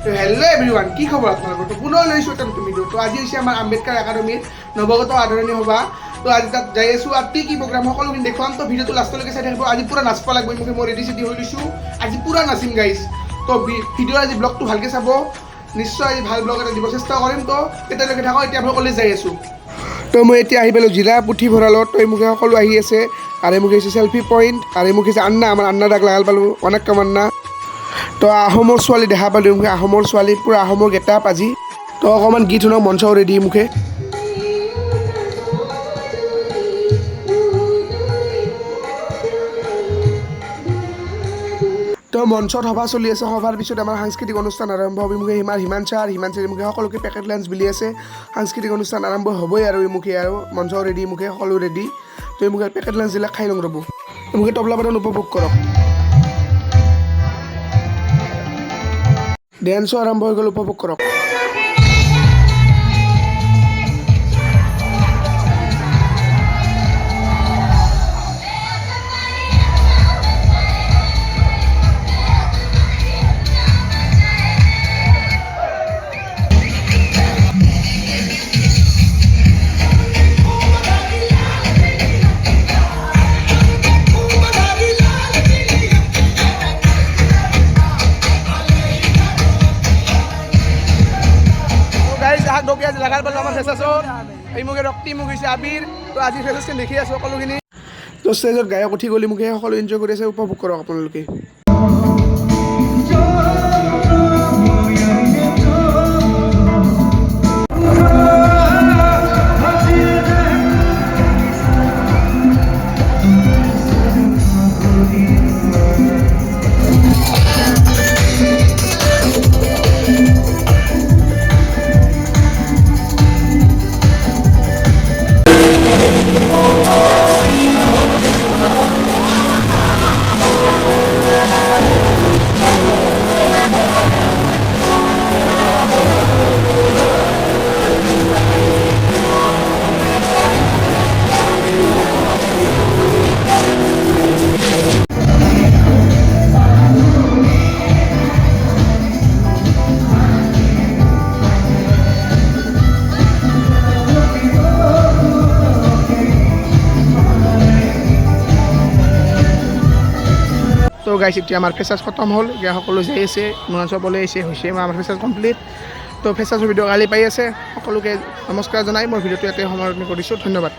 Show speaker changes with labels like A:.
A: তো hello' everyone, কি খবৰ আপোনালোকৰ? তো পুনৰ লৈছোঁ এটা নতুন ভিডিঅ'। তো আজি হৈছে আমাৰ আম্বেদকাৰ একাডেমীৰ নৱগত আদৰণি সভা। তো আজি তাত যাই আছোঁ আৰু কি প্ৰগ্ৰাম সকলোখিনি দেখুৱাম। তো ভিডিঅ'টো লাষ্টলৈকে চাই থাকিব। আজি পূৰা নাচব লাগিব, মই ৰেডি চেডি হৈ লৈছোঁ। আজি পূৰা নাচিম গাইজ। তো ভিডিঅ'ৰ আজি ব্লগটো ভালকৈ চাব। নিশ্চয় আজি ভাল ব্লগ এটা দিব চেষ্টা কৰিম। তো তেতিয়ালৈকে থাকক, এতিয়া মই কলেজ যাই আছোঁ। তো মই এতিয়া আহি পালোঁ জিলা পুথিভঁৰালত। তো এই মুখে সকলো আহি আছে আৰু এই মুখে হৈছে চেল্ফি পইণ্ট আৰু এই মুখে হৈছে আন্না, আমাৰ আন্না দাক লাগাল পালোঁ অনেক কামান্না। তো আহোমৰ ছোৱালী দেখা পালোঁ, মুখে আহোমৰ ছোৱালী পূৰা আহোমৰ গেটাপ আজি। তো অকণমান গীত শুনক, মঞ্চও ৰেডি মুখে। তো মঞ্চত সভা চলি আছে। সভাৰ পিছত আমাৰ সাংস্কৃতিক অনুষ্ঠান আৰম্ভ হ'ব। মুখে হিমাংশাৰ মুখে সকলোকে পেকেট লাঞ্চ বুলি আছে। সাংস্কৃতিক অনুষ্ঠান আৰম্ভ হ'বই আৰু এই মুখে আৰু মঞ্চও ৰেডি, মুখে সকলো ৰেডি। তো এই মুখে পেকেট লাঞ্চবিলাক খাই লওঁ ৰ'ব। এই মুখে তবলা বাদন উপভোগ কৰক। ডেন্সো আৰম্ভ হৈ গ'ল, উপভোগ কৰক। আজি লাগাল পালোঁ আমাৰ ফেচাছত। এই মুখে ৰক্তি, মুখ হৈছে আবিৰ। তো আজি ফেচাছখন দেখি আছোঁ সকলোখিনি। তো ষ্টেজত গায়ক উঠি গ'লি, মুখে সকলো এনজয় কৰি আছে, উপভোগ কৰক আপোনালোকে। তো গাইছ, এতিয়া আমাৰ ফেচাছ খতম হ'ল। এতিয়া সকলো যাই আছে, নন চবলৈ আহিছে, হৈছে আমাৰ ফেচাছ কমপ্লিট। তো ফেচাছৰ ভিডিঅ' কালি পাই আছে। সকলোকে নমস্কাৰ জনাই মই ভিডিঅ'টো ইয়াতে সমাপ্ত কৰিছোঁ। ধন্যবাদ।